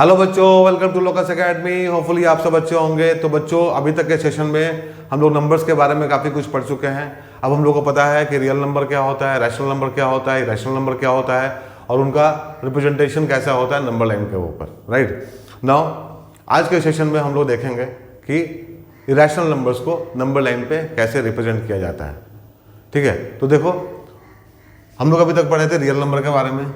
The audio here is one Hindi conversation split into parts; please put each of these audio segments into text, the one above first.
हेलो बच्चों, welcome to Locus academy. Hopefully आप सब अच्छे होंगे। तो बच्चों, अभी तक के सेशन में हम लोग नंबर्स के बारे में काफ़ी कुछ पढ़ चुके हैं। अब हम लोग को पता है कि रियल नंबर क्या होता है, रैशनल नंबर क्या होता है, इरेशनल नंबर क्या होता है और उनका रिप्रेजेंटेशन कैसा होता है नंबर लाइन के ऊपर। राइट नाउ आज के सेशन में हम लोग देखेंगे कि इरेशनल नंबर्स को नंबर लाइन पे कैसे रिप्रेजेंट किया जाता है। ठीक है, तो देखो हम लोग अभी तक पढ़े थे रियल नंबर के बारे में।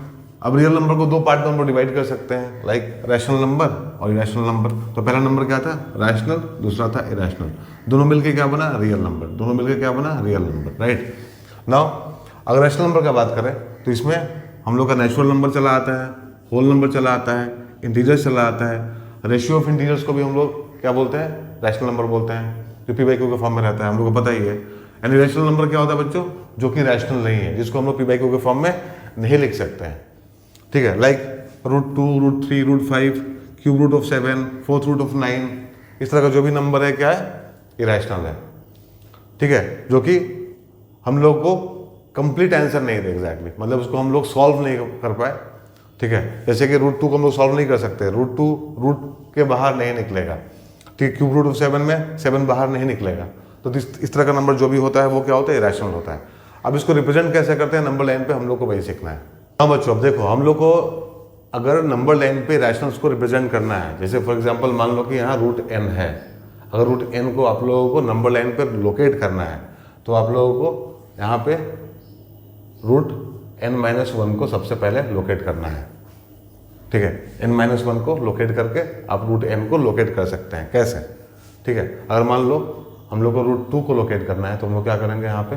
अब रियल नंबर को दो पार्ट में हम लोग डिवाइड कर सकते हैं, लाइक रैशनल नंबर और इरेशनल नंबर। तो पहला नंबर क्या था, रैशनल, दूसरा था इरेशनल। दोनों मिलके क्या बना, रियल नंबर। दोनों मिलके क्या बना, रियल नंबर। राइट नाउ अगर रैशनल नंबर का बात करें तो इसमें हम लोग का नेचुरल नंबर चला आता है, होल नंबर चला आता है, इंटीजर्स चला आता है। रेशियो ऑफ इंटीजर्स को भी हम लोग क्या बोलते हैं, रैशनल नंबर बोलते हैं, जो पी बाई क्यू के फॉर्म में रहता है, हम लोग को पता ही है। यानी रैशनल नंबर क्या होता है बच्चों, जो कि रैशनल नहीं है, जिसको हम लोग पी बाई क्यू के फॉर्म में नहीं लिख सकते हैं। ठीक है, like √2, √3, √5, cube root of 7, fourth root of 9, इस तरह का जो भी नंबर है क्या है, इरेशनल है। ठीक है, जो कि हम लोग को कंप्लीट आंसर नहीं दे एग्जैक्टली, मतलब उसको हम लोग सॉल्व नहीं कर पाए। ठीक है, जैसे कि √2 को हम लोग सॉल्व नहीं कर सकते, √2 रूट के बाहर नहीं निकलेगा। ठीक है, क्यूब रूट ऑफ 7 में 7 बाहर नहीं निकलेगा। तो इस तरह का नंबर जो भी होता है वो क्या होता है, इरेशनल होता है। अब इसको रिप्रेजेंट कैसे करते हैं नंबर लाइन पे, हम लोग को वही सीखना है। हाँ बच्चों, अब देखो हम लोग को अगर नंबर लाइन पे रैशनल्स को रिप्रेजेंट करना है, जैसे फॉर एग्जांपल मान लो कि यहाँ √n है। अगर √n को आप लोगों को नंबर लाइन पे लोकेट करना है तो आप लोगों को यहाँ पे √n-1 को सबसे पहले लोकेट करना है। ठीक है, n-1 को लोकेट करके आप √n को लोकेट कर सकते हैं। कैसे, ठीक है, अगर मान लो हम लोग को √2 को लोकेट करना है तो हम लोग क्या करेंगे, यहाँ पे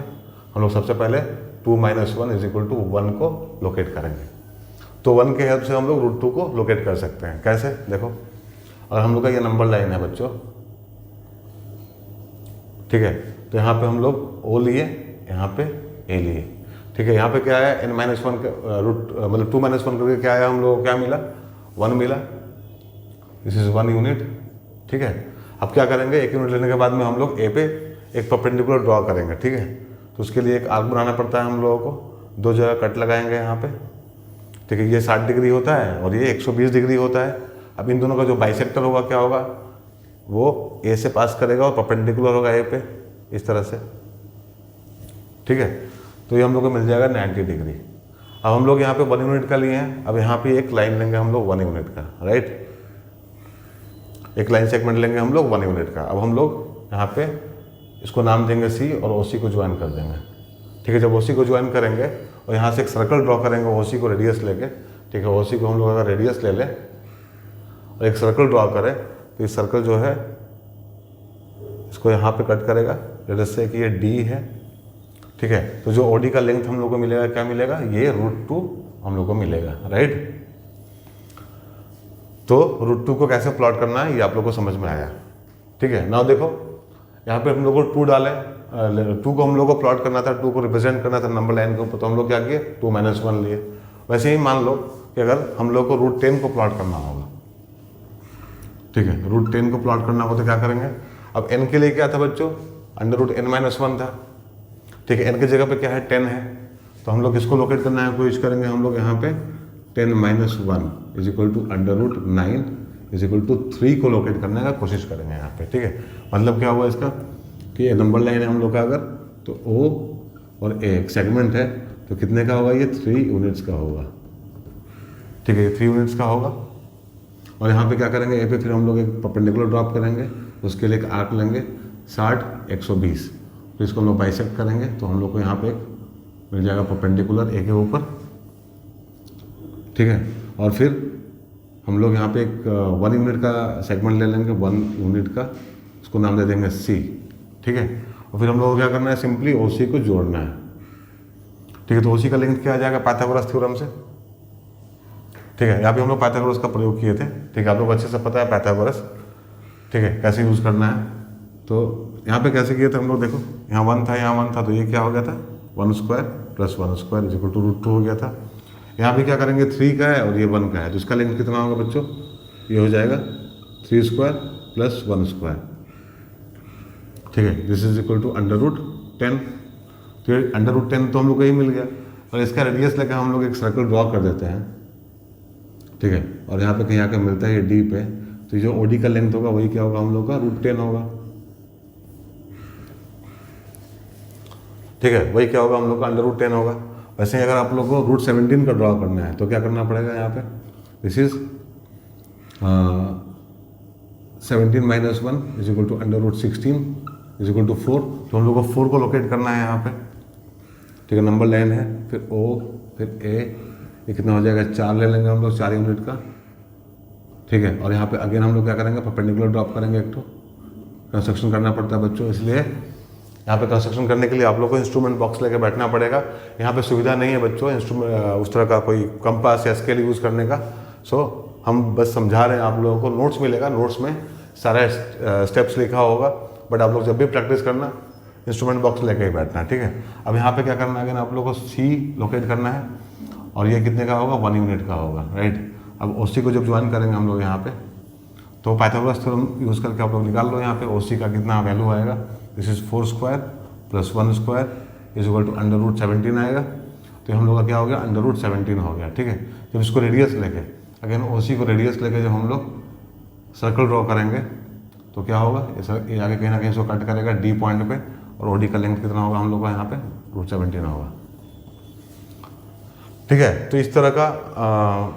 हम लोग सबसे पहले 2 - 1 = 1 को लोकेट करेंगे। तो 1 के हेल्प से हम लोग √2 को लोकेट कर सकते हैं। कैसे, देखो अगर हम लोग का ये नंबर लाइन है बच्चों, ठीक है, तो यहाँ पे हम लोग O लिए, यहाँ पे A लिए। ठीक है, यहाँ पे क्या है, n-1 का रूट मतलब 2 - 1 करके क्या है, हम लोग को क्या मिला, 1 मिला। This is 1 unit. ठीक है, अब क्या करेंगे, 1 यूनिट लेने के बाद में हम लोग A पे एक परपेंडिकुलर ड्रॉ करेंगे। ठीक है, तो उसके लिए एक आर्क बनाना पड़ता है हम लोगों को, दो जगह कट लगाएंगे यहाँ पे। ठीक है, ये 60 डिग्री होता है और ये 120 डिग्री होता है। अब इन दोनों का जो बाइसेक्टर होगा क्या होगा, वो A से पास करेगा और परपेंडिकुलर होगा A पे, इस तरह से। ठीक है, तो ये हम लोग को मिल जाएगा 90 डिग्री। अब हम लोग यहाँ पे 1 यूनिट का लिए हैं, अब यहाँ पे एक लाइन लेंगे हम लोग 1 यूनिट का। राइट, एक लाइन सेगमेंट लेंगे हम लोग 1 यूनिट का। अब हम लोग यहाँ पे इसको नाम देंगे C और OC को ज्वाइन कर देंगे। ठीक है, जब OC को ज्वाइन करेंगे और यहाँ से एक सर्कल ड्रॉ करेंगे OC को रेडियस लेके। ठीक है, OC को हम लोग अगर रेडियस ले लें और एक सर्कल ड्रॉ करें तो इस सर्कल जो है इसको यहाँ पे कट करेगा, रेडियस से कि ये D है। ठीक है, तो जो OD का लेंथ हम लोग को मिलेगा, क्या मिलेगा, ये √2 हम लोग को मिलेगा। राइट, तो √2 को कैसे प्लॉट करना है ये आप लोग को समझ में आया। ठीक है, नाउ देखो यहाँ पे हम लोग को 2 डाले, 2 को हम लोग को प्लॉट करना था, 2 को रिप्रेजेंट करना था नंबर लाइन के ऊपर, तो हम लोग क्या किए, 2 - 1 लिए। वैसे ही मान लो कि अगर हम लोग को √10 को प्लॉट करना होगा, ठीक है, √10 को प्लॉट करना हो तो क्या करेंगे। अब n के लिए क्या था बच्चों, √n-1 था। ठीक है, n की जगह पे क्या है, 10 है, तो हम लोग इसको लोकेट करना है, कोशिश करेंगे हम लोग यहाँ पे 10 - 1 = √9 = 3 को लोकेट करने का कोशिश करेंगे यहाँ पे। ठीक है, मतलब क्या हुआ इसका कि ये नंबर लाइन है हम लोग का, अगर तो O और A एक सेगमेंट है, तो कितने का होगा, ये 3 यूनिट्स का होगा। ठीक है, ये 3 यूनिट्स का होगा। और यहाँ पे क्या करेंगे, A पे फिर हम लोग एक परपेंडिकुलर ड्रॉप करेंगे, उसके लिए एक आर्क लेंगे 60, 120, तो इसको हम लोग बाइसेक्ट करेंगे, तो हम लोग को यहाँ पे एक मिल जाएगा परपेंडिकुलर A के ऊपर। ठीक है, और फिर हम लोग यहाँ पे एक 1 यूनिट का सेगमेंट ले लेंगे, 1 यूनिट का, उसको नाम दे देंगे C। ठीक है, और फिर हम लोग को क्या करना है, सिंपली OC को जोड़ना है। ठीक है, तो OC का लेंथ क्या आ जाएगा, पाइथागोरस थ्योरम से। ठीक है, यहाँ पे हम लोग पाइथागोरस का प्रयोग किए थे। ठीक है, आप लोग अच्छे से पता है पाइथागोरस, ठीक है, कैसे यूज़ करना है। तो यहाँ पे कैसे किए थे हम लोग, देखो यहाँ 1 था, यहाँ 1 था, तो ये क्या हो गया था, 1² + 1² = √2 हो गया था। यहाँ पे क्या करेंगे, 3 का है और ये 1 का है, तो इसका लेंथ कितना होगा बच्चों, ये हो जाएगा 3² + 1²। ठीक है, दिस इज इक्वल टू √10। तो ये √10 तो हम लोग को ही मिल गया, और इसका रेडियस लेकर हम लोग एक सर्कल ड्रॉ कर देते हैं। ठीक है। और यहाँ पे कहीं आके मिलता है ये डी पे, तो जो ओडी का लेंथ होगा वही क्या होगा हम लोग का √10 होगा, ठीक है, वही क्या होगा हम लोग का √10 होगा। वैसे ही अगर आप लोग को √17 का ड्रॉ करना है तो क्या करना पड़ेगा यहाँ पे, दिस इज 17 - 1 = √16 = 4। तो हम लोग को 4 को लोकेट करना है यहाँ पे, ठीक है। नंबर लाइन है, फिर ओ, फिर ए, ये कितना हो जाएगा 4 ले लेंगे हम लोग, 4 यूनिट का, ठीक है। और यहाँ पे अगेन हम लोग क्या करेंगे, परपेंडिकुलर ड्रॉप करेंगे, एक तो कंस्ट्रक्शन करना पड़ता है बच्चों, इसलिए यहाँ पे कंस्ट्रक्शन करने के लिए आप लोग को इंस्ट्रूमेंट बॉक्स लेके बैठना पड़ेगा। यहाँ पे सुविधा नहीं है बच्चों इंस्ट्रूमेंट उस तरह का कोई कंपास या स्केल यूज़ करने का। सो हम बस समझा रहे हैं आप लोगों को, नोट्स मिलेगा, नोट्स में सारा स्टेप्स लिखा होगा, बट आप लोग जब भी प्रैक्टिस करना इंस्ट्रूमेंट बॉक्स लेके ही बैठना, ठीक है। अब यहाँ पे क्या करना है, आप लोग को सी लोकेट करना है, और ये कितने का होगा 1 यूनिट का होगा, राइट। अब ओसी को जब ज्वाइन करेंगे हम लोग यहाँ पे, तो पाइथागोरस थ्योरम यूज़ करके आप लोग निकाल लो यहाँ पे ओसी का कितना वैल्यू आएगा, दिस इज 4² + 1² = √17 आएगा। तो हम लोग का क्या हो गया, √17 हो गया, ठीक है। जब इसको रेडियस लेके अगेन ओसी को रेडियस लेके जब हम लोग सर्कल ड्रॉ करेंगे तो क्या होगा, ये आगे कहीं ना कहीं इसको कट करेगा डी पॉइंट पे, और ओडी का लेंथ कितना होगा हम लोग का यहाँ पे √17 होगा, ठीक है। तो इस तरह का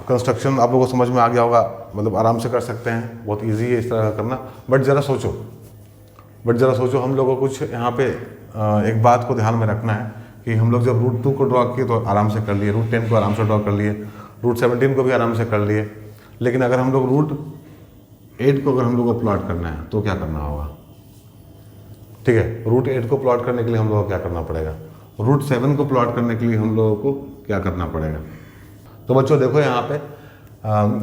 कंस्ट्रक्शन आप लोगों को समझ में आ गया होगा, मतलब आराम से कर सकते हैं, बहुत इजी है इस तरह का करना। बट ज़रा सोचो हम लोगों को कुछ यहाँ पे एक बात को ध्यान में रखना है कि हम लोग जब √2 को ड्रॉ किए तो आराम से कर लिए, √10 को आराम से ड्रॉ कर लिए, √17 को भी आराम से कर लिए, लेकिन अगर हम लोग √8 को अगर हम लोग को प्लॉट करना है तो क्या करना होगा, ठीक है। √8 को प्लॉट करने के लिए हम लोग को क्या करना पड़ेगा, √7 को प्लॉट करने के लिए हम लोगों को क्या करना पड़ेगा। तो बच्चों देखो यहाँ पे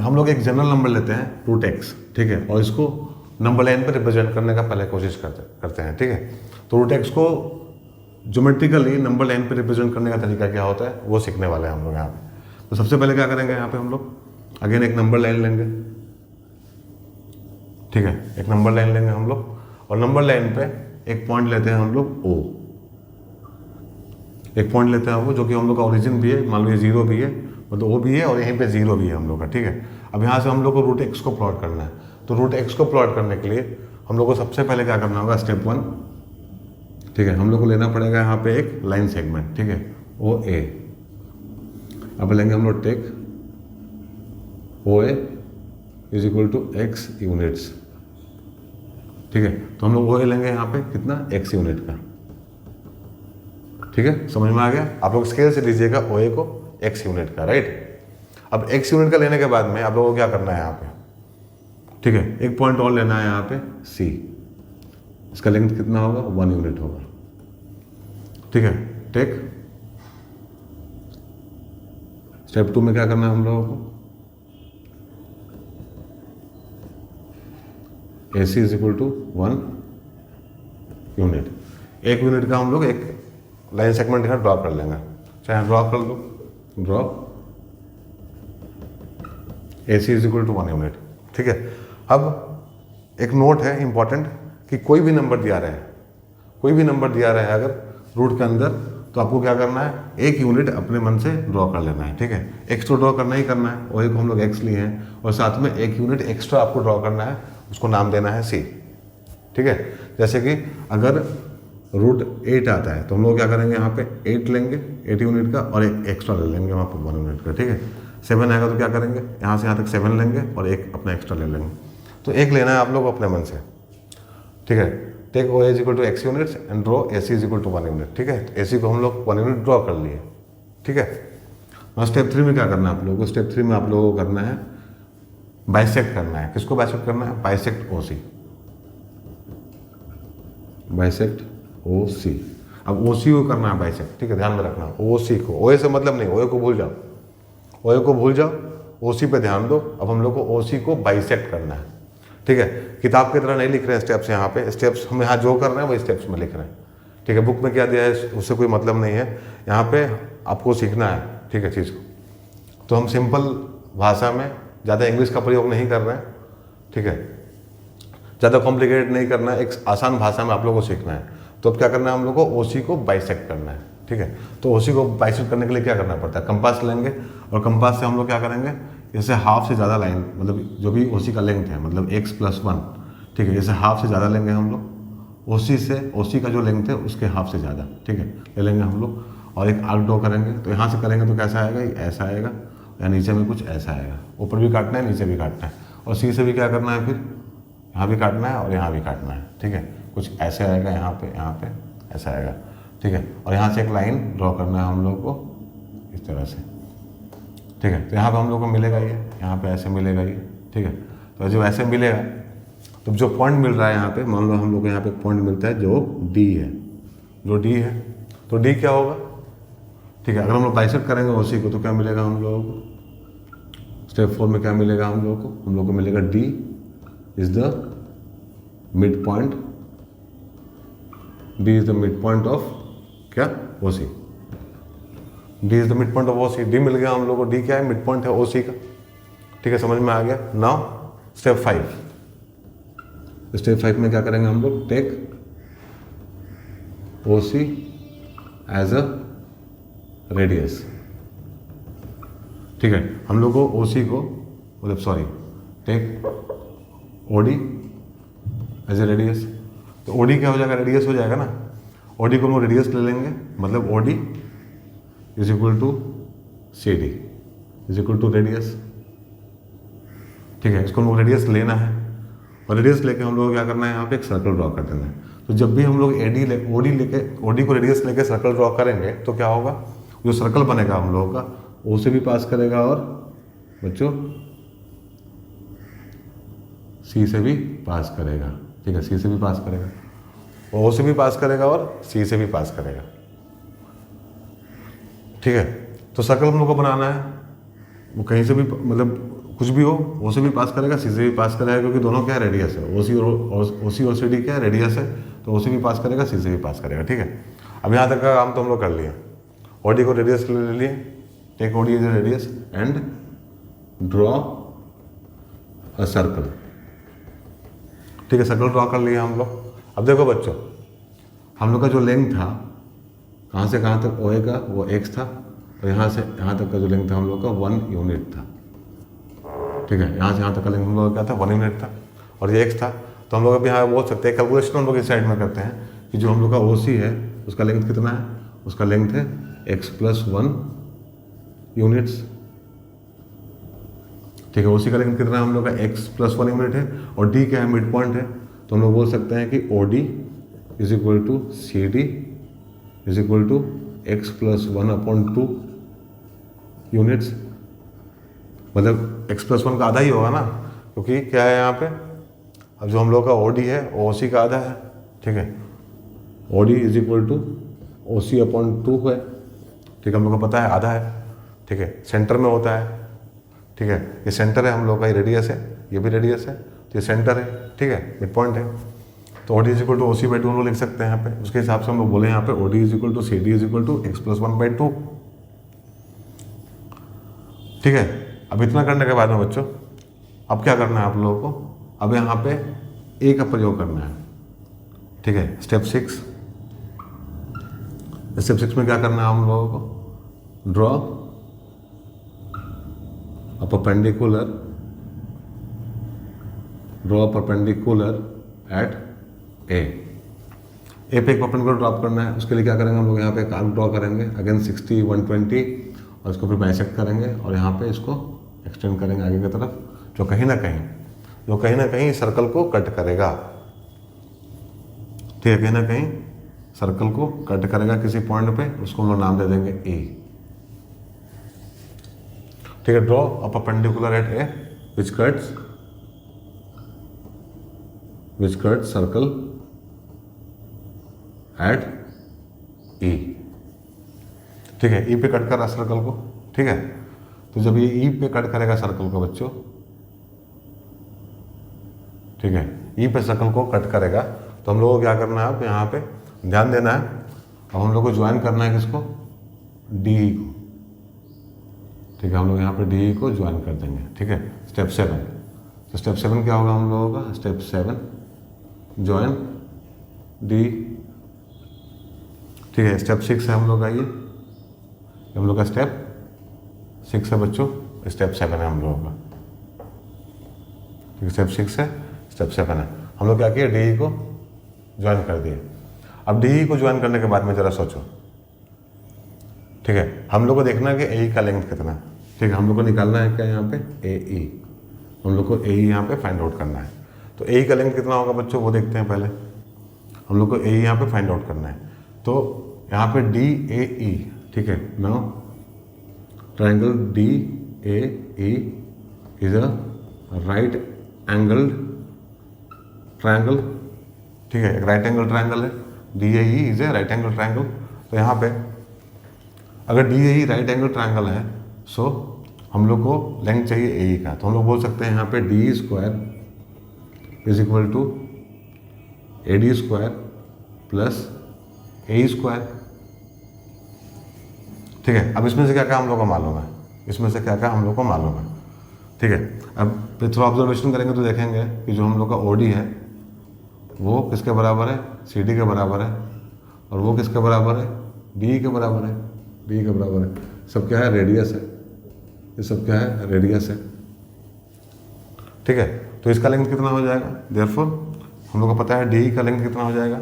हम लोग एक जनरल नंबर लेते हैं √x, ठीक है, और इसको नंबर लाइन पर रिप्रेजेंट करने का पहले कोशिश करते हैं, ठीक है। तो √x को ज्योमेट्रिकली नंबर लाइन पर रिप्रेजेंट करने का तरीका क्या होता है वो सीखने वाले हैं हम लोग यहाँ पे। तो सबसे पहले क्या करेंगे, यहाँ पे हम लोग अगेन एक नंबर लाइन लेंगे, ठीक है, एक नंबर लाइन लेंगे हम लोग, और नंबर लाइन पे एक पॉइंट लेते हैं हम लोग O, एक पॉइंट लेते हैं वो जो कि हम लोग का ओरिजिन भी है, मान लो ये 0 भी है, मतलब O भी है और यहीं पे 0 भी है हम लोग का, ठीक है। अब यहाँ से हम लोग को √x को प्लॉट करना है, तो √x को प्लॉट करने के लिए हम लोग को सबसे पहले क्या करना होगा, स्टेप 1, ठीक है, हम लोग को लेना पड़ेगा यहाँ पे एक लाइन सेगमेंट, ठीक है, OA। अब लेंगे हम लोग टेक OA = x यूनिट्स, ठीक है। तो हम लोग OA लेंगे यहाँ पे कितना, x यूनिट का, ठीक है, समझ में आ गया। आप लोग स्केल से लीजिएगा OA को x यूनिट का, राइट। अब x यूनिट का लेने के बाद में आप लोगों को क्या करना है यहाँ पे, ठीक है, एक पॉइंट और लेना है यहाँ पे C, इसका लेंथ कितना होगा 1 यूनिट होगा, ठीक है। टेक स्टेप 2 में क्या करना है हम लोगों को, AC = 1 यूनिट, 1 यूनिट का हम लोग एक लाइन सेगमेंट यहाँ ड्रॉ कर लेंगे, चाहे ड्रॉ कर लो, ड्रॉ AC = 1 यूनिट, ठीक है। अब एक नोट है इंपॉर्टेंट कि कोई भी नंबर दिया रहा है अगर रूट के अंदर, तो आपको क्या करना है, 1 यूनिट अपने मन से ड्रॉ कर लेना है, ठीक है। एक्स तो ड्रॉ करना ही करना है, वही को हम लोग x लिए हैं, और साथ में 1 यूनिट एक्स्ट्रा आपको ड्रॉ करना है, उसको नाम देना है C, ठीक है। जैसे कि अगर √8 आता है तो हम लोग क्या करेंगे, यहाँ पे 8 लेंगे, 8 यूनिट का, और एक एक्स्ट्रा ले लेंगे वहाँ पे 1 यूनिट का, ठीक है। 7 आएगा तो क्या करेंगे, यहाँ से यहाँ तक 7 लेंगे और एक अपना एक्स्ट्रा ले लेंगे। तो एक लेना है आप लोग अपने मन से, ठीक है। Take OA = x units and draw AC = 1 unit, ठीक है। तो AC को हम लोग 1 यूनिट ड्रॉ कर लिए, ठीक है। और स्टेप 3 में क्या करना है आप लोगों को, स्टेप 3 में आप लोगों को करना है बाइसेक्ट करना है। किसको बाइसेक्ट करना है, बाइसेक्ट OC, बाइसेक्ट OC। अब OC को करना है बाइसेक्ट, ठीक है, ध्यान में रखना, OC को, OA से मतलब नहीं, OA को भूल जाओ, OC पे ध्यान दो। अब हम लोग को OC को बाइसेक्ट करना है, ठीक है। किताब की तरह नहीं लिख रहे हैं स्टेप्स, यहाँ पे स्टेप्स हम यहाँ जो कर रहे हैं वही स्टेप्स में लिख रहे हैं, ठीक है। बुक में क्या दिया है उससे कोई मतलब नहीं है, यहाँ पे आपको सीखना है, ठीक है, चीज़ को। तो हम सिंपल भाषा में, ज़्यादा इंग्लिश का प्रयोग नहीं कर रहे हैं, ठीक है, ज़्यादा कॉम्प्लिकेटेड नहीं करना है, एक आसान भाषा में आप लोगों को सीखना है। तो अब क्या करना है हम लोग को, OC को बाइसेक्ट करना है, ठीक है। तो OC को बाइसेक्ट करने के लिए क्या करना पड़ता है, कंपास लेंगे, और कंपास से हम लोग क्या करेंगे, इससे हाफ से ज़्यादा लाइन, मतलब जो भी OC का लेंथ है, मतलब x+1, ठीक है, इससे हाफ से ज़्यादा लेंगे हम लोग। OC का जो लेंथ है उसके हाफ से ज़्यादा, ठीक है, ले लेंगे हम लोग। और एक आर्क ड्रॉ करेंगे, तो यहाँ से करेंगे तो कैसा आएगा, ये ऐसा आएगा, या नीचे में कुछ ऐसा आएगा। ऊपर भी काटना है, नीचे भी काटना है। और C से भी क्या करना है, फिर यहाँ भी काटना है और यहाँ भी काटना है, ठीक है। कुछ ऐसे आएगा, यहाँ पे ऐसा आएगा, ठीक है। और यहाँ से एक लाइन ड्रॉ करना है हम लोग को इस तरह से, ठीक है। तो यहाँ पे हम लोग को मिलेगा ये, यहाँ पे ऐसे मिलेगा ये, ठीक है। तो जो ऐसे मिलेगा, तो जो पॉइंट मिल रहा है यहाँ पे, मान लो हम लोग को यहाँ पे पॉइंट मिलता है जो D है, तो D क्या होगा, ठीक है। अगर हम लोग बाइसेक्ट करेंगे OC को तो क्या मिलेगा हम लोगों को, स्टेप 4 में क्या मिलेगा हम लोग को मिलेगा D is the mid point, D is the mid point of क्या, OC। D is the mid point of OC, D मिल गया हम लोग को। D क्या है, मिड पॉइंट है OC का, ठीक है, समझ में आ गया। नाउ स्टेप 5 में क्या करेंगे हम लोग, take OC as a radius, ठीक है। हम लोग को OC को, मतलब sorry, take OD as a radius. तो OD क्या हो जाएगा, रेडियस हो जाएगा ना। OD को हम लोग रेडियस ले लेंगे, मतलब OD is equal to CD is equal to radius, ठीक है। इसको हम लोग रेडियस लेना है, और रेडियस लेके हम लोग क्या करना है, यहाँ पे एक सर्कल ड्रॉ कर देना है। तो जब भी हम लोग OD को रेडियस लेके सर्कल ड्रॉ करेंगे तो क्या होगा, जो सर्कल बनेगा हम लोगों का O से भी पास करेगा और बच्चों C से भी पास करेगा, ठीक है। C से भी पास करेगा, O से भी पास करेगा और C से भी पास करेगा, ठीक है। तो सर्कल हम लोग को बनाना है, वो कहीं से भी, मतलब कुछ भी हो, O से भी पास करेगा, C से भी पास करेगा, क्योंकि दोनों क्या है, रेडियस है। OC और CD क्या है, रेडियस है। तो O से भी पास करेगा, C से भी पास करेगा, ठीक है। अब यहाँ तक का काम तो हम लोग कर लिए। OD को रेडियस ले लिए, take OD is radius and draw a circle, ठीक है। सर्कल ड्रॉ कर लिया हम लोग। अब देखो बच्चों, हम लोग का जो लेंथ था, कहाँ से कहाँ तक OA का, वो x था, और यहाँ से यहाँ तक का जो लेंथ था हम लोग का 1 यूनिट था, ठीक है। यहाँ से यहाँ तक का लेंथ हम लोग का क्या था, 1 यूनिट था, और ये x था। तो हम लोग अभी यहाँ बोल सकते हैं, कैलकुलेशन हम लोग इस साइड में करते हैं कि जो हम लोग का OC है उसका लेंथ कितना है, उसका लेंथ है x+1 यूनिट्स, ठीक है। OC का लेंथ कितना है हम लोग का, x+1 यूनिट है, और D क्या है, मिड पॉइंट है। तो हम लोग बोल सकते हैं कि OD is equal to CD is equal to x+1/2 units, मतलब x+1 का आधा ही होगा ना, क्योंकि क्या है यहाँ पे, अब जो हम लोग का OD है वो OC का आधा है, ठीक है। OD is equal to OC/2 है, ठीक है। हम लोग को पता है आधा है, ठीक है, सेंटर में होता है, ठीक है। ये सेंटर है हम लोग का, ये रेडियस है, ये भी रेडियस है, तो ये सेंटर है, ठीक है, मिड पॉइंट है। तो OD is equal to OC/2 हम लोग लिख सकते हैं यहाँ पे। उसके हिसाब से हम लोग बोले यहाँ पे OD is equal to CD is equal to x+1/2, ठीक है। अब इतना करने के बाद में बच्चों, अब क्या करना है आप लोगों को, अब यहाँ पे A का प्रयोग करना है, ठीक है। स्टेप 6 में क्या करना है हम लोगों को, draw a perpendicular eight A पे एक परपेंडिकुलर ड्रॉप करना है। उसके लिए क्या करेंगे हम लोग, यहाँ पे एक आर्क ड्रॉ करेंगे अगेन 60, 120, और इसको फिर बाइसेक्ट करेंगे और यहाँ पे इसको एक्सटेंड करेंगे आगे की तरफ, जो कहीं ना कहीं सर्कल को कट करेगा, ठीक है। कहीं ना कहीं सर्कल को कट करेगा किसी पॉइंट पे, उसको हम लोग नाम दे देंगे A, ठीक है। Draw a perpendicular eight A which cuts circle eight E, ठीक है। E पे कट कर रहा सर्कल को, ठीक है। तो जब ये E पे कट करेगा सर्कल को बच्चों, ठीक है, E पे सर्कल को कट करेगा, तो हम लोग को क्या करना है, अब यहाँ पे ध्यान देना है। अब हम लोग को ज्वाइन करना है किसको, DE को, ठीक है। हम लोग यहाँ पे DE को ज्वाइन कर देंगे, ठीक है। स्टेप 7, तो स्टेप 7 क्या होगा हम लोगों का, स्टेप 7 ज्वाइन DE, ठीक है। स्टेप 6 है हम लोग का, ये हम लोग का स्टेप 6 है बच्चों। स्टेप 7 है हम लोगों का, ठीक है। स्टेप 6 है, स्टेप 7 है। हम लोग क्या किए, डी को ज्वाइन कर दिए। अब डी को ज्वाइन करने के बाद में ज़रा सोचो, ठीक है। हम लोग को देखना है कि ए का लेंथ कितना है, ठीक है। हम लोग को निकालना है क्या यहाँ पे, ए, हम लोग को ए यहाँ पे फाइंड आउट करना है। तो ए का लेंथ कितना होगा बच्चों, वो देखते हैं पहले। हम लोग को ए यहाँ पे फाइंड आउट करना है। तो यहाँ पे डी ए ई, ठीक है। Now triangle D A E is a right angled triangle, ठीक है। एक राइट एंगल ट्राइंगल है, D A E is a right angle triangle. तो यहाँ पे अगर D A E right angle triangle है, सो हम लोग को लेंथ चाहिए ए ई का। तो हम लोग बोल सकते हैं यहाँ पे D square is equal to A D square plus A square, ठीक है। अब इसमें से क्या क्या हम लोग को मालूम है, इसमें से क्या क्या हम लोग को मालूम है, ठीक है। अब फिर थोड़ा ऑब्जर्वेशन करेंगे तो देखेंगे कि जो हम लोग का ओडी है वो किसके बराबर है, सी डी के बराबर है, और वो किसके बराबर है, डी के बराबर है, डी के बराबर है। सब क्या है, रेडियस है, ये सब क्या है, रेडियस है, ठीक है। तो इसका लेंथ कितना हो जाएगा, देयरफॉर हम लोग को पता है डी का लेंथ कितना हो जाएगा,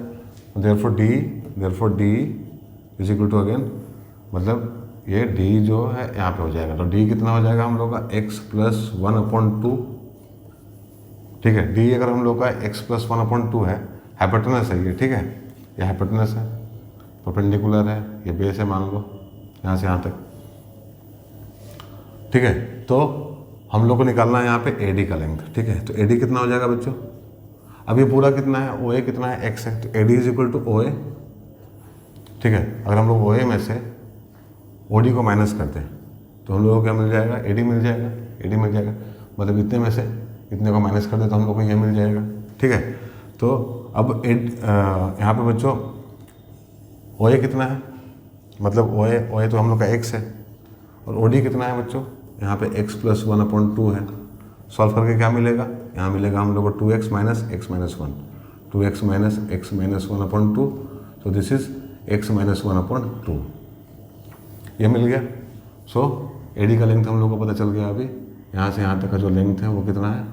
therefore D is equal to again, मतलब ये डी जो है यहाँ पे हो जाएगा। तो डी कितना हो जाएगा हम लोग का, x प्लस 1/2, ठीक है। डी अगर हम लोग का x प्लस 1/2 है, हाइपोटेनस है ये, ठीक है। ये हाइपोटेनस है, परपेंडिकुलर है, ये बेस है मान लो यहाँ से यहाँ तक, ठीक है। तो हम लोग को निकालना है यहाँ पे ए डी का लेंथ, ठीक है। तो ए डी कितना हो जाएगा बच्चों, अब ये पूरा कितना है, ओ ए कितना है, x है। तो A D is equal to O A, ठीक है। अगर हम लोग ओ ए में से ओ डी को माइनस करते हैं तो हम लोगों को क्या मिल जाएगा, ए डी मिल जाएगा, ए डी मिल जाएगा। मतलब इतने में से इतने को माइनस कर दे तो हम लोग को ये मिल जाएगा, ठीक है। तो अब यहाँ पे बच्चों ओ ए कितना है, मतलब ओ ए तो हम लोग का x है, और ओ डी कितना है बच्चों, यहाँ पे x प्लस 1/2 है। सॉल्व करके क्या मिलेगा, यहाँ मिलेगा हम लोग को 2x minus x minus 1, 2x minus x minus 1/2, तो दिस इज x माइनस 1/2, ये मिल गया। सो ए डी का लेंथ हम लोग को पता चल गया। अभी यहाँ से यहाँ तक का जो लेंथ है वो कितना है,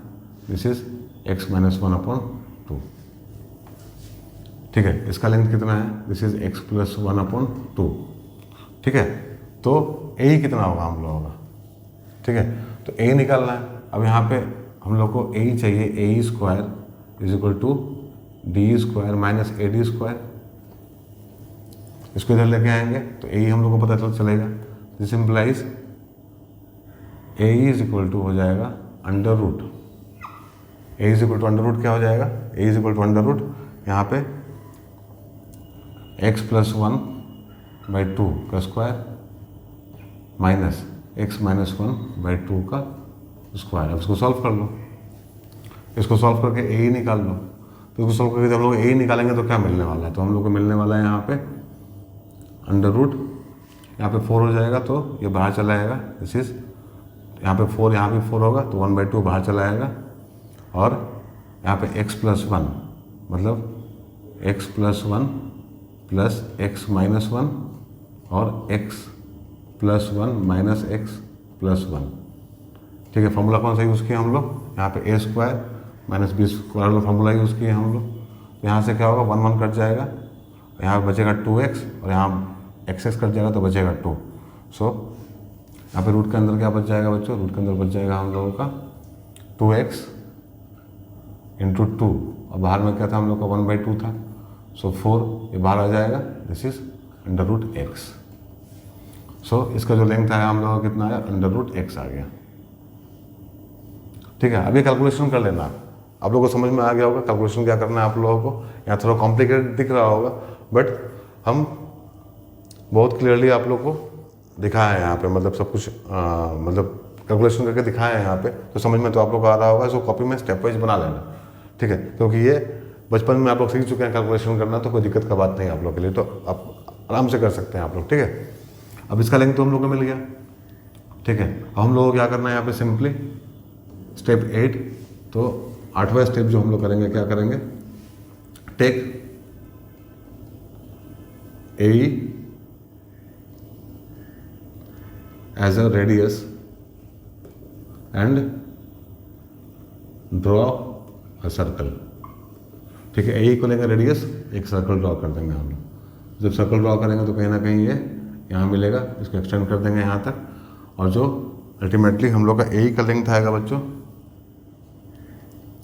दिस इज x माइनस 1/2, ठीक है। इसका लेंथ कितना है, दिस इज x प्लस 1/2, ठीक है। तो ए कितना होगा हम लोगों का, ठीक है। तो ए निकालना है। अब यहाँ पे हम लोग को ए चाहिए, A square is equal to D square minus A D square. इसको इधर लेके आएंगे तो ए हम लोग को पता चलेगा, this implies A is equal to हो जाएगा under root, A is equal to under root क्या हो जाएगा, A is equal to under root यहाँ पे x प्लस 1/2 का स्क्वायर माइनस x माइनस 1/2 का स्क्वायर। अब इसको सॉल्व कर लो, इसको सॉल्व करके ए निकाल लो। तो इसको सॉल्व करके जब हम लोग ए निकालेंगे तो क्या मिलने वाला है, तो हम लोग को मिलने वाला है यहाँ पे अंडर रूट, यहाँ पे 4 हो जाएगा तो ये बाहर चला आएगा, दिस इज यहाँ पे 4, यहाँ भी 4 होगा तो 1/2 बाहर चला आएगा, और यहाँ पे x प्लस 1 मतलब x plus 1 plus x minus 1 और x plus 1 minus x plus 1, ठीक है। फॉर्मूला कौन सा यूज़ किया हम लोग, यहाँ पे ए स्क्वायर माइनस बी स्क्वायर वाला फॉर्मूला यूज़ किया हम लोग। तो यहाँ से क्या होगा, 1 1 कट जाएगा, यहाँ पे बचेगा 2x और यहाँ x कट जाएगा तो बचेगा 2। सो यहाँ पे रूट के अंदर क्या बच जाएगा बच्चों, रूट के अंदर बच जाएगा हम लोगों का 2x इंटू 2, और बाहर में क्या था हम लोग का 1/2 था। सो 4 ये बाहर आ जाएगा, this is under root x। So इसका जो लेंथ आया हम लोगों का कितना आया, अंडर रूट x आ गया, ठीक है। अभी कैलकुलेशन कर लेना, आप लोगों को समझ में आ गया होगा कैलकुलेशन क्या करना है आप लोगों को। यहाँ थोड़ा कॉम्प्लिकेटेड दिख रहा होगा बट हम बहुत क्लियरली आप लोग को दिखाया है यहाँ पे, मतलब सब कुछ मतलब कैलकुलेशन करके दिखाया है यहाँ पे, तो समझ में तो आप लोग को आ रहा होगा। इसको कॉपी में स्टेप वाइज बना लेना, ठीक है। क्योंकि ये बचपन में आप लोग सीख चुके हैं कैलकुलेशन करना, तो कोई दिक्कत का बात नहीं आप लोग के लिए, तो आप आराम से कर सकते हैं आप लोग, ठीक है। अब इसका लेंथ तो हम लोग को मिल गया, ठीक है। अब हम लोग को क्या करना है यहाँ पे, सिंपली स्टेप 8, तो 8वां स्टेप जो हम लोग करेंगे, क्या करेंगे, take A as a radius and draw a circle. ठीक है, ए को लेकर रेडियस, एक सर्कल ड्रॉ कर देंगे हम लोग। जब सर्कल ड्रॉ करेंगे तो कहीं ना कहीं ये यहाँ मिलेगा, इसको एक्सटेंड कर देंगे यहाँ तक, और जो अल्टीमेटली हम लोग का ए का लेंथ आएगा बच्चों,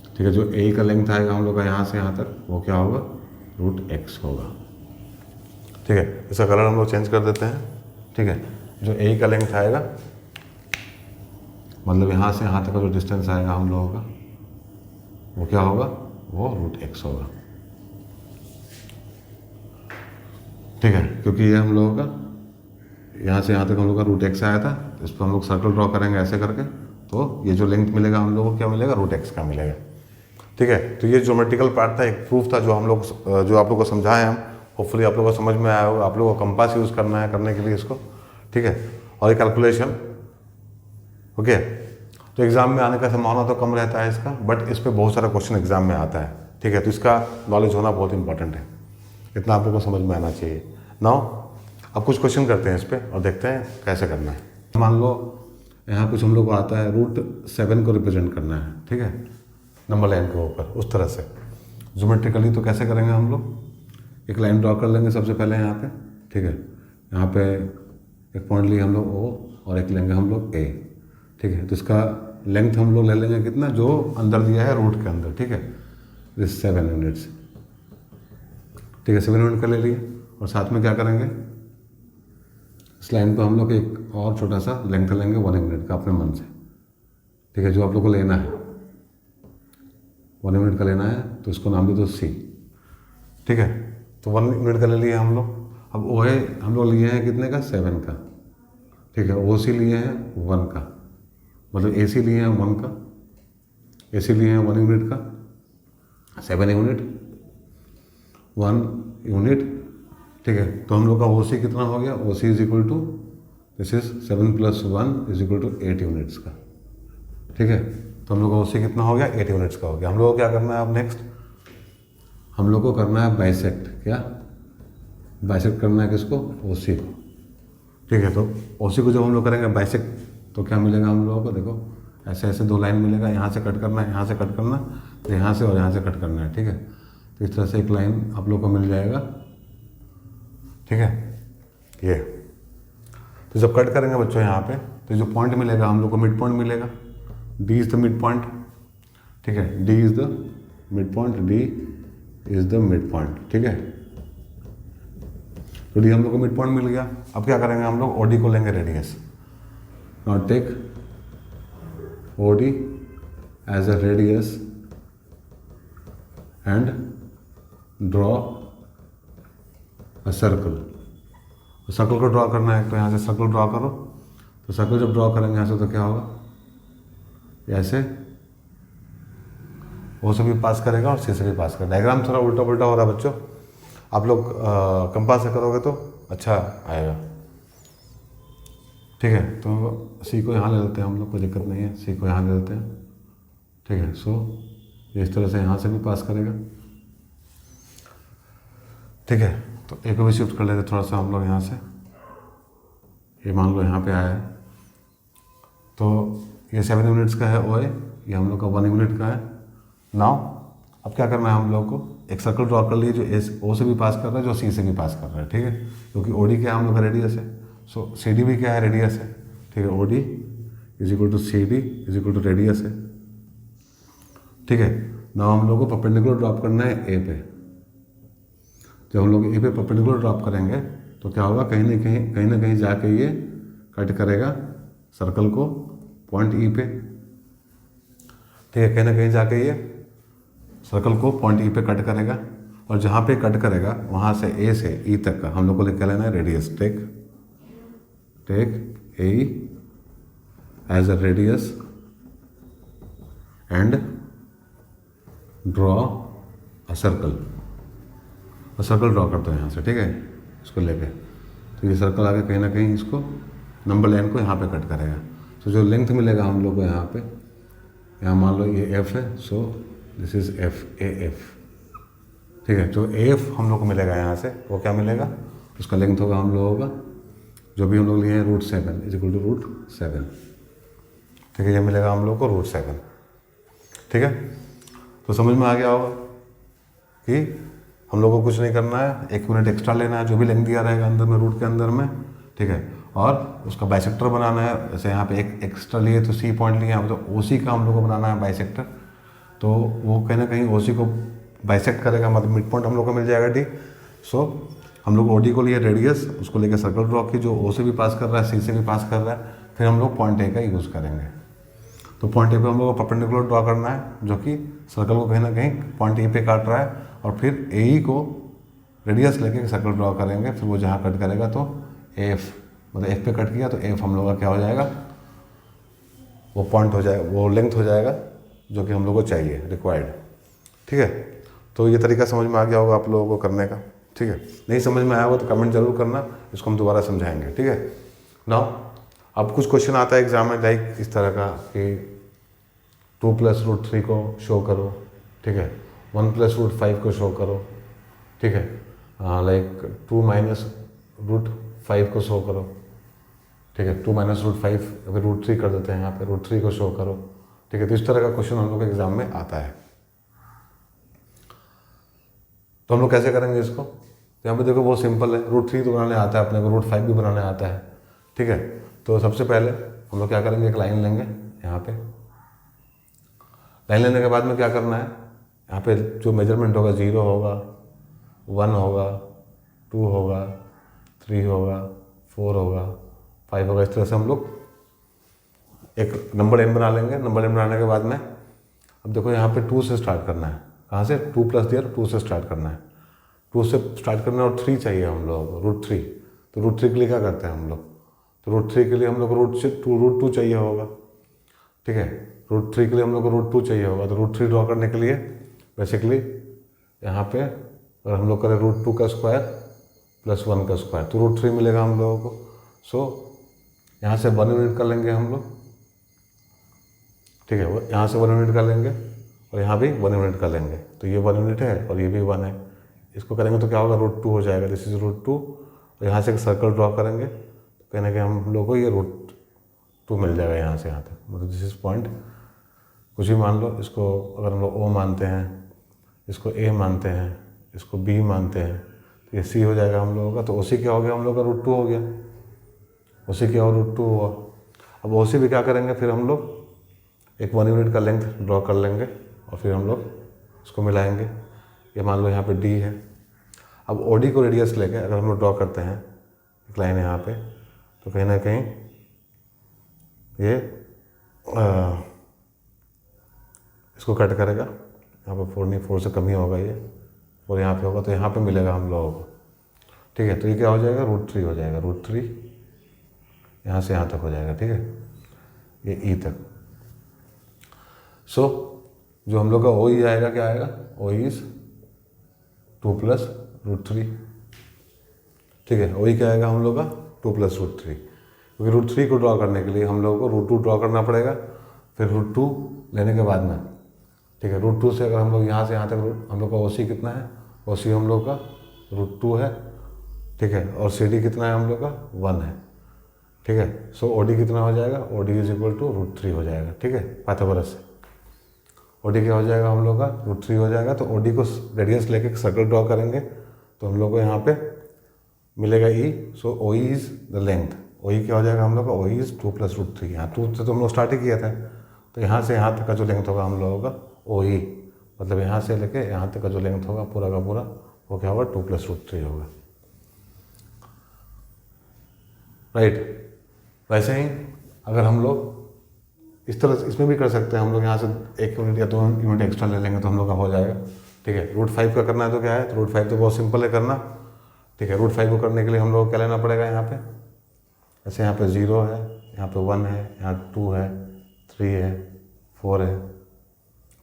ठीक है, जो ए का लेंथ आएगा हम लोग का यहाँ से यहाँ तक, वो क्या होगा, √x होगा। ठीक है, इसका कलर हम लोग चेंज कर देते हैं। ठीक है, जो ए का लेंथ आएगा, मतलब यहाँ से यहाँ तक का जो डिस्टेंस आएगा हम लोगों का, वो क्या होगा, वो √x होगा। ठीक है, क्योंकि ये हम लोगों का यहाँ से यहाँ तक हम लोग का √x आया था, इस पर हम लोग सर्कल ड्रॉ करेंगे ऐसे करके, तो ये जो लेंथ मिलेगा हम लोगों को क्या मिलेगा, √x का मिलेगा। ठीक है, तो ये ज्योमेट्रिकल पार्ट था, एक प्रूफ था जो हम लोग, जो आप लोग को समझाए हम, होपफुली आप लोगों को समझ में आया होगा। आप लोगों को कंपास यूज़ करना है करने के लिए इसको। ठीक है, और एक कैलकुलेशन। ओके, तो एग्ज़ाम में आने का संभावना तो कम रहता है इसका, बट इस पर बहुत सारा क्वेश्चन एग्जाम में आता है। ठीक है, तो इसका नॉलेज होना बहुत इंपॉर्टेंट है, इतना आप लोगों को समझ में आना चाहिए। नाउ अब कुछ क्वेश्चन करते हैं इस पर और देखते हैं कैसे करना है। मान लो यहाँ कुछ हम लोग को आता है, √7 को रिप्रेजेंट करना है। ठीक है, नंबर लाइन के ऊपर उस तरह से ज्योमेट्रिकली, तो कैसे करेंगे हम लोग, एक लाइन ड्रॉ कर लेंगे सबसे पहले यहाँ पे। ठीक है, यहाँ पे एक पॉइंट लिए हम लोग O और एक लेंगे हम लोग A। ठीक है, तो इसका लेंथ हम लोग ले लेंगे कितना, जो अंदर दिया है रूट के अंदर। ठीक है, दिस 7 यूनिट्स। ठीक है, 7 यूनिट का ले लिए, और साथ में क्या करेंगे, इस लाइन पर हम लोग एक और छोटा सा लेंथ लेंगे 1 यूनिट का अपने मन से। ठीक है, जो आप लोग को लेना है 1 यूनिट का लेना है, तो इसको नाम दे दो C। ठीक है, तो 1 यूनिट का ले लिए हम लोग। अब OA हम लोग लिए हैं कितने का, 7 का। ठीक है, OC लिए हैं 1 का, मतलब AC लिए हैं 1 का, AC लिए हैं 1 यूनिट का, 7 यूनिट 1 यूनिट। ठीक है, तो हम लोग का OC कितना हो गया, OC is equal to, this is 7 + 1 is equal to 8 units का। ठीक है, तो हम लोग का OC कितना हो गया, 8 यूनिट्स का हो गया। हम लोग को क्या करना है अब नेक्स्ट, हम लोग को करना है बाइसेक्ट। क्या बाइसेक्ट करना है किसको, OC को। ठीक है, तो OC को जब हम लोग करेंगे बाइसेक्ट, तो क्या मिलेगा हम लोगों को, देखो ऐसे ऐसे 2 लाइन मिलेगा, यहाँ से कट करना है, यहाँ से कट करना, तो यहाँ से और यहाँ से कट करना है। ठीक है, तो इस तरह से एक लाइन आप लोग को मिल जाएगा। ठीक है, ये तो जब कट करेंगे बच्चों यहाँ पे, तो जो पॉइंट मिलेगा हम लोग को मिड पॉइंट मिलेगा, D is the mid point. ठीक है, D is the mid point, D is the mid point. ठीक है, तो D हम लोग को मिड पॉइंट मिल गया। अब क्या करेंगे हम लोग, OD को लेंगे radius. Now take OD as a radius and draw a circle. Circle को ड्रॉ करना है, तो यहाँ से सर्कल ड्रॉ करो। तो सर्कल जब ड्रॉ करेंगे यहाँ से, तो क्या होगा, ऐसे O से भी पास करेगा और C से भी पास करेगा। डायग्राम थोड़ा उल्टा पुल्टा हो रहा है बच्चों, आप लोग कंपास से करोगे तो अच्छा आएगा। ठीक है, तो C को यहाँ ले लेते हैं हम लोग, कोई दिक्कत नहीं है, C को यहाँ ले लेते हैं। ठीक है, सो ये इस तरह से यहाँ से भी पास करेगा। ठीक है, तो A को भी शिफ्ट कर लेते थोड़ा सा हम लोग यहाँ से, ये मान लो यहाँ पे आया है, तो ये 7 यूनिट्स का है OA, ये हम लोग का 1 यूनिट का है। नाउ अब क्या करना है हम लोग को, एक सर्कल ड्रॉ कर लिए जो O से भी पास कर रहा है, जो C से भी पास कर रहा है। ठीक है, क्योंकि OD क्या है हम लोग का रेडियस है, सो CD भी क्या है, रेडियस है। ठीक है, OD is equal to CD is equal to radius है। ठीक है, नाउ हम लोग को परपेंडिकुलर ड्रॉप करना है A पे। जब हम लोग A पे परपेंडिकुलर ड्रॉप करेंगे, तो क्या होगा, कहीं ना कहीं जाके ये कट करेगा सर्कल को पॉइंट E पे। ठीक है, कहीं ना कहीं जाके ये सर्कल को पॉइंट E पे कट करेगा, और जहाँ पे कट करेगा वहाँ से A से E तक का हम लोग को लिख लेना है radius. Take A as a radius and draw a circle. और सर्कल ड्रॉ करते हैं यहाँ से। ठीक है, इसको लेके, तो ये सर्कल आगे कहीं ना कहीं इसको नंबर लाइन को यहाँ पे कट करेगा। तो जो लेंथ मिलेगा हम लोग को यहाँ पे, यहाँ मान लो ये F है, so this is F, AF। ठीक है, जो AF हम लोग को मिलेगा यहाँ से, वो क्या मिलेगा, उसका लेंथ होगा हम लोगों का, जो भी हम लोग लिए हैं √7 इज इक्वल टू √7। ठीक है, ये मिलेगा हम लोग को √7। ठीक है, तो समझ में आ गया होगा कि हम लोग को कुछ नहीं करना है, 1 यूनिट एक्स्ट्रा लेना है, जो भी लेंथ दिया रहेगा अंदर में रूट के अंदर में। ठीक है, और उसका बाइसेक्टर बनाना है। जैसे यहाँ पे एक एक्स्ट्रा लिए तो सी पॉइंट लिए, यहाँ पे तो ओसी का हम लोग को बनाना है बाइसेक्टर, तो वो कहीं ना कहीं ओसी को बाइसेक्ट करेगा, मतलब मिड पॉइंट हम लोग को मिल जाएगा डी। सो हम लोग ओडी को लिए रेडियस, उसको लेकर सर्कल ड्रॉ की, जो ओ से भी पास कर रहा है, सी से भी पास कर रहा है। फिर हम लोग पॉइंट ए का यूज़ करेंगे। तो पॉइंट ए पे हम लोग को परपेंडिकुलर ड्रॉ करना है, जो कि सर्कल को कहीं ना कहीं पॉइंट ए पे काट रहा है, और फिर ए ई को रेडियस लेके सर्कल ड्रॉ करेंगे। फिर वो जहाँ कट करेगा तो एफ, मतलब एफ पे कट किया तो एफ हम लोग का क्या हो जाएगा, वो पॉइंट हो जाएगा, वो लेंथ हो जाएगा जो कि हम लोग को चाहिए, रिक्वायर्ड। ठीक है, तो ये तरीका समझ में आ गया होगा आप लोगों को करने का। ठीक है, नहीं समझ में आया होगा तो कमेंट जरूर करना, इसको हम दोबारा समझाएंगे। ठीक है, नाउ अब कुछ क्वेश्चन आता है एग्जाम में लाइक इस तरह का कि 2 + √3 को शो करो। ठीक है, 1 + √5 को शो करो। ठीक है, लाइक 2 - √5 को शो करो। ठीक है, 2 - √5 अभी √3 कर देते हैं, यहाँ पे √3 को शो करो। ठीक है, तो इस तरह का क्वेश्चन हम लोग के एग्जाम में आता है। तो हम लोग कैसे करेंगे इसको, तो यहाँ पे देखो बहुत सिंपल है, √3 तो बनाने आता है अपने को, √5 भी बनाने आता है। ठीक है, तो सबसे पहले हम लोग क्या करेंगे, एक लाइन लेंगे यहाँ पे। लाइन लेने के बाद में क्या करना है, यहाँ पे जो मेजरमेंट होगा 0 होगा, 1 होगा, 2 होगा, 3 होगा, 4 होगा, 5 होगा। इस तरह से हम लोग एक नंबर m बना लेंगे। नंबर m बनाने के बाद में अब देखो यहाँ पे 2 से स्टार्ट करना है। कहाँ से, 2 + दिया, 2 से स्टार्ट करना है। 2 से स्टार्ट करना है और 3 चाहिए हम लोग, √3। तो √3 के लिए क्या करते हैं हम लोग, तो √3 के लिए हम लोग √2 चाहिए होगा। ठीक है, √3 के लिए हम लोग को √2 चाहिए होगा। तो √3 ड्रॉ करने के लिए बेसिकली यहाँ पे अगर हम लोग करें √2 का स्क्वायर + 1 का स्क्वायर तो √3 मिलेगा हम लोगों को। सो यहाँ से 1 यूनिट कर लेंगे हम लोग। ठीक है, यहाँ से 1 यूनिट कर लेंगे और यहाँ भी 1 यूनिट कर लेंगे। तो ये 1 यूनिट है और ये भी 1 है। इसको करेंगे तो क्या होगा, √2 हो जाएगा। This is √2। और यहाँ से एक सर्कल ड्रॉ करेंगे तो कहने के हम लोग को ये √2 मिल जाएगा यहाँ से यहाँ तक। मतलब दिस इज पॉइंट, कुछ भी मान लो। इसको अगर हम लोग O मानते हैं, इसको A मानते हैं, इसको B मानते हैं, तो ये C हो जाएगा हम लोगों का। तो OC क्या हो गया हम लोग का, √2 हो गया। OC क्या हो, √2 हुआ। अब OC भी क्या करेंगे, फिर हम लोग एक 1 यूनिट का लेंथ ड्रॉ कर लेंगे और फिर हम लोग इसको मिलाएंगे। ये मान लो यहाँ पे D है। अब OD को रेडियस लेके अगर हम लोग ड्रॉ करते हैं एक लाइन यहाँ पे, तो कहीं ना कहीं ये इसको कट करेगा। यहाँ पे 4 नहीं, 4 से कम ही होगा ये, और यहाँ पे होगा तो यहाँ पे मिलेगा हम लोगों को। ठीक है, तो ये क्या हो जाएगा, √3 हो जाएगा। √3 यहाँ से यहाँ तक हो जाएगा। ठीक है, ये E तक। सो जो हम लोग का OE आएगा, क्या आएगा, OE इज 2 + √3। ठीक है, OE क्या आएगा हम लोग का, 2 + √3। क्योंकि √3 को ड्रॉ करने के लिए हम लोगों को √2 ड्रॉ करना पड़ेगा। फिर √2 लेने के बाद में, ठीक है, √2 से अगर हम लोग यहाँ से यहाँ तक, हम लोग का OC कितना है, OC हम लोग का √2 है। ठीक है, और CD कितना है हम लोग का, 1 है। ठीक है, सो OD कितना हो जाएगा, OD इज इक्वल टू √3 हो जाएगा। ठीक है, पाइथागोरस से OD क्या हो जाएगा हम लोग का, √3 हो जाएगा। तो OD को रेडियस लेके सर्कल ड्रॉ करेंगे तो हम लोग को यहाँ पे मिलेगा E। So OE is the length. OE क्या हो जाएगा हम लोग का, OE इज 2 + √3। यहाँ 2 से तो हम लोग स्टार्ट ही किया था, तो यहाँ से यहाँ तक का जो लेंथ होगा हम लोगों का OE, मतलब यहाँ से लेके यहाँ तक का जो लेंथ होगा पूरा का पूरा, वो क्या होगा, 2 + √3 होगा। राइट। वैसे ही अगर हम लोग इस तरह इसमें भी कर सकते हैं, हम लोग यहाँ से 1 यूनिट या 2 यूनिट एक्स्ट्रा ले लेंगे तो हम लोग का हो जाएगा। ठीक है, √5 का करना है तो क्या है, तो √5 तो बहुत सिंपल है करना। ठीक है, √5 को करने के लिए हम लोग को क्या लेना पड़ेगा, यहाँ पे ऐसे यहाँ पे 0 है, यहाँ पे 1 है, यहाँ 2 है, 3 है, 4 है।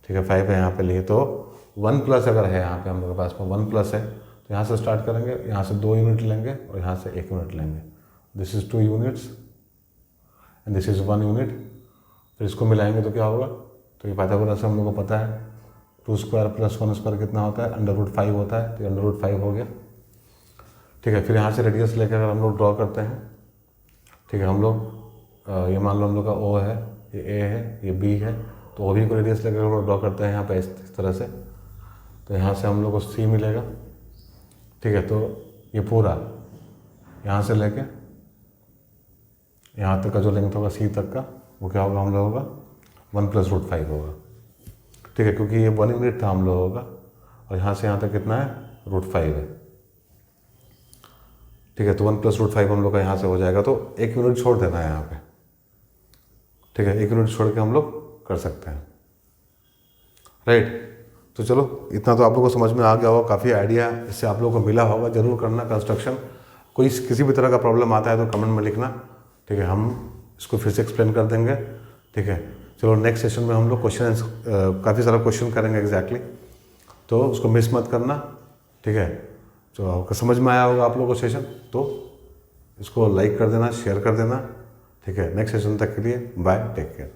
ठीक है, 5 है यहाँ पे लिए, तो 1+ अगर है यहाँ पे हम लोग के पास में 1+ है तो यहाँ से स्टार्ट करेंगे, यहाँ से 2 यूनिट लेंगे और यहाँ से 1 यूनिट लेंगे। This is 2 units and this is 1 unit. फिर इसको मिलाएंगे तो क्या होगा, तो ये पाइथागोरस से हम लोग को पता है 2² + 1² कितना होता है, √5 होता है। तो ये √5 हो गया। ठीक है, फिर यहाँ से रेडियस लेकर अगर हम लोग ड्रॉ करते हैं, ठीक है, हम लोग ये मान लो हम लोग का O है, ये ए है, ये बी है, तो ओ बी को रेडियस लेकर हम लोग ड्रॉ करते हैं यहाँ पे इस तरह से। तो यहाँ से हम लोग को सी मिलेगा, ठीक है। तो ये पूरा यहाँ से लेके यहाँ तक का जो लेंथ होगा सी तक का, वो क्या होगा हम लोगों का 1 + √5 होगा, ठीक है, क्योंकि ये 1 यूनिट था हम लोगों का, और यहाँ से यहाँ तक कितना है √5 है, ठीक है। तो 1 + √5 हम लोग का यहाँ से हो जाएगा। तो 1 यूनिट छोड़ देना है यहाँ पे, ठीक है, 1 यूनिट छोड़ के हम लोग कर सकते हैं, राइट। तो चलो इतना तो आप लोगों को समझ में आ गया होगा, काफ़ी आइडिया इससे आप लोगों को मिला होगा। जरूर करना कंस्ट्रक्शन, कोई किसी भी तरह का प्रॉब्लम आता है तो कमेंट में लिखना, ठीक है, हम इसको फिर से एक्सप्लेन कर देंगे, ठीक है। चलो नेक्स्ट सेशन में हम लोग काफ़ी सारा क्वेश्चन करेंगे एग्जैक्टली, तो उसको मिस मत करना, ठीक है। तो आपको समझ में आया होगा आप लोगों को सेशन, तो इसको लाइक कर देना, शेयर कर देना, ठीक है। नेक्स्ट सेशन तक के लिए बाय, टेक केयर।